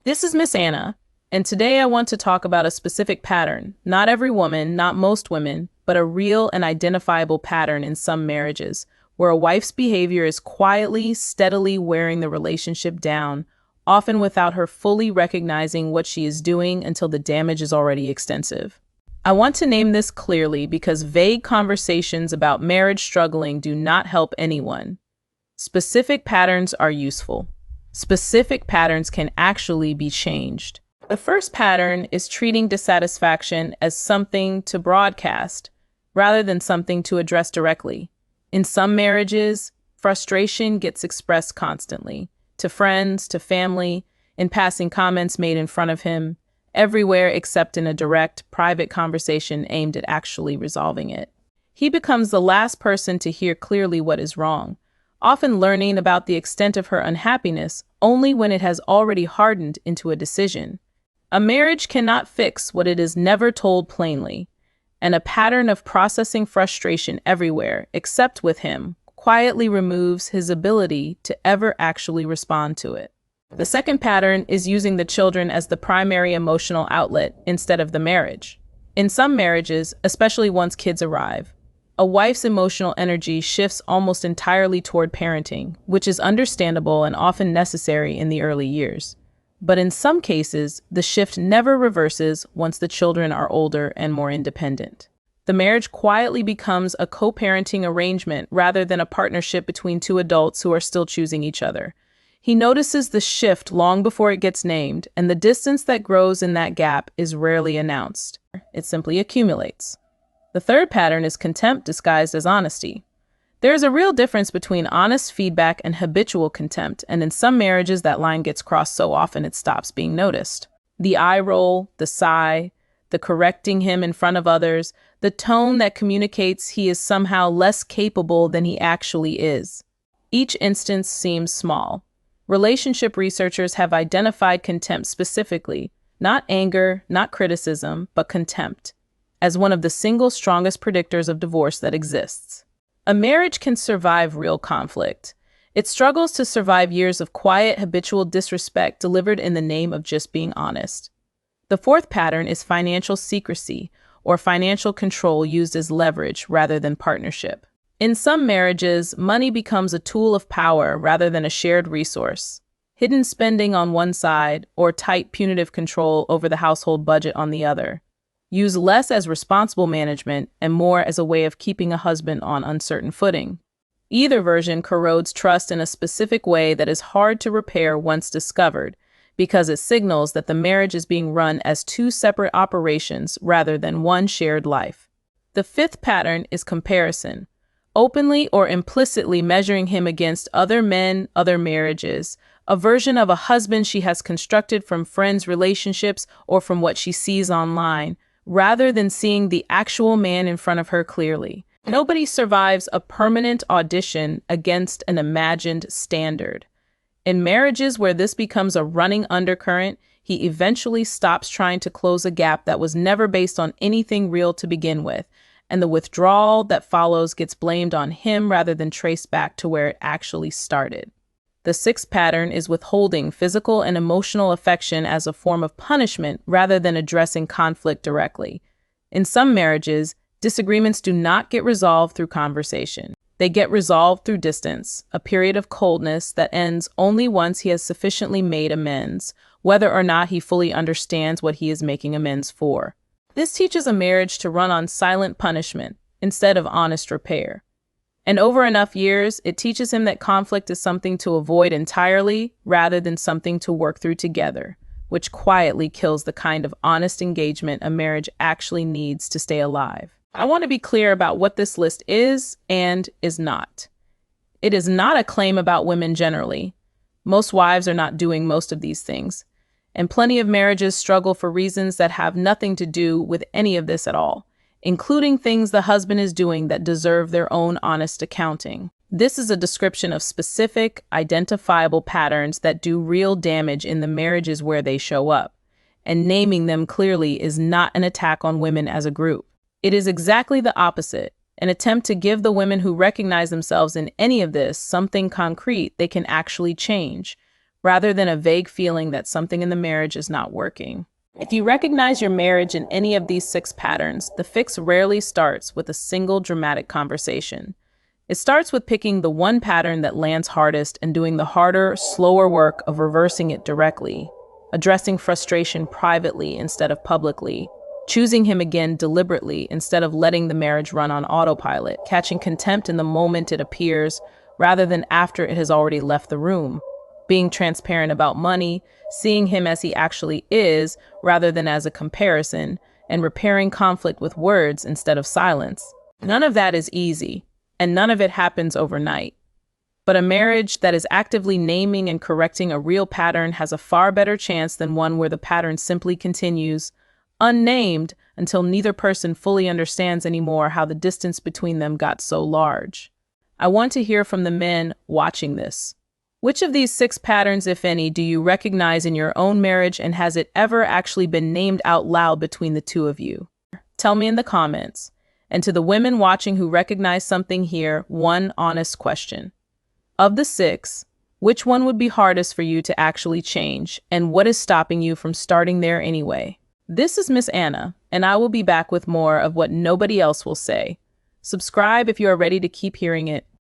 This is Miss Anna, and today I want to talk about a specific pattern. Not every woman, not most women, but a real and identifiable pattern in some marriages, where a wife's behavior is quietly, steadily wearing the relationship down, often without her fully recognizing what she is doing until the damage is already extensive. I want to name this clearly because vague conversations about marriage struggling do not help anyone. Specific patterns are useful. Specific patterns can actually be changed. The first pattern is treating dissatisfaction as something to broadcast rather than something to address directly. In some marriages, frustration gets expressed constantly, to friends, to family, in passing comments made in front of him, everywhere except in a direct, private conversation aimed at actually resolving it. He becomes the last person to hear clearly what is wrong, often learning about the extent of her unhappiness only when it has already hardened into a decision. A marriage cannot fix what it is never told plainly, and a pattern of processing frustration everywhere, except with him, quietly removes his ability to ever actually respond to it. The second pattern is using the children as the primary emotional outlet instead of the marriage. In some marriages, especially once kids arrive, a wife's emotional energy shifts almost entirely toward parenting, which is understandable and often necessary in the early years. But in some cases, the shift never reverses once the children are older and more independent. The marriage quietly becomes a co-parenting arrangement rather than a partnership between two adults who are still choosing each other. He notices the shift long before it gets named, and the distance that grows in that gap is rarely announced. It simply accumulates. The third pattern is contempt disguised as honesty. There is a real difference between honest feedback and habitual contempt, and in some marriages that line gets crossed so often it stops being noticed. The eye roll, the sigh, the correcting him in front of others, the tone that communicates he is somehow less capable than he actually is. Each instance seems small. Relationship researchers have identified contempt specifically, not anger, not criticism, but contempt, as one of the single strongest predictors of divorce that exists. A marriage can survive real conflict. It struggles to survive years of quiet, habitual disrespect delivered in the name of just being honest. The fourth pattern is financial secrecy, or financial control used as leverage rather than partnership. In some marriages, money becomes a tool of power rather than a shared resource. Hidden spending on one side, or tight punitive control over the household budget on the other. Use less as responsible management and more as a way of keeping a husband on uncertain footing. Either version corrodes trust in a specific way that is hard to repair once discovered, because it signals that the marriage is being run as two separate operations rather than one shared life. The fifth pattern is comparison, openly or implicitly measuring him against other men, other marriages, a version of a husband she has constructed from friends' relationships or from what she sees online, rather than seeing the actual man in front of her clearly. Nobody survives a permanent audition against an imagined standard. In marriages where this becomes a running undercurrent, he eventually stops trying to close a gap that was never based on anything real to begin with, and the withdrawal that follows gets blamed on him rather than traced back to where it actually started. The sixth pattern is withholding physical and emotional affection as a form of punishment rather than addressing conflict directly. In some marriages, disagreements do not get resolved through conversation. They get resolved through distance, a period of coldness that ends only once he has sufficiently made amends, whether or not he fully understands what he is making amends for. This teaches a marriage to run on silent punishment instead of honest repair. And over enough years, it teaches him that conflict is something to avoid entirely rather than something to work through together, which quietly kills the kind of honest engagement a marriage actually needs to stay alive. I want to be clear about what this list is and is not. It is not a claim about women generally. Most wives are not doing most of these things, and plenty of marriages struggle for reasons that have nothing to do with any of this at all, including things the husband is doing that deserve their own honest accounting. This is a description of specific, identifiable patterns that do real damage in the marriages where they show up, and naming them clearly is not an attack on women as a group. It is exactly the opposite, an attempt to give the women who recognize themselves in any of this something concrete they can actually change, rather than a vague feeling that something in the marriage is not working. If you recognize your marriage in any of these 6 patterns, the fix rarely starts with a single dramatic conversation. It starts with picking the one pattern that lands hardest and doing the harder, slower work of reversing it directly, addressing frustration privately instead of publicly, choosing him again deliberately instead of letting the marriage run on autopilot, catching contempt in the moment it appears rather than after it has already left the room, being transparent about money, seeing him as he actually is rather than as a comparison, and repairing conflict with words instead of silence. None of that is easy, and none of it happens overnight. But a marriage that is actively naming and correcting a real pattern has a far better chance than one where the pattern simply continues, unnamed, until neither person fully understands anymore how the distance between them got so large. I want to hear from the men watching this. Which of these 6 patterns, if any, do you recognize in your own marriage, and has it ever actually been named out loud between the two of you? Tell me in the comments. And to the women watching who recognize something here, one honest question. Of the 6, which one would be hardest for you to actually change, and what is stopping you from starting there anyway? This is Miss Anna, and I will be back with more of what nobody else will say. Subscribe if you are ready to keep hearing it.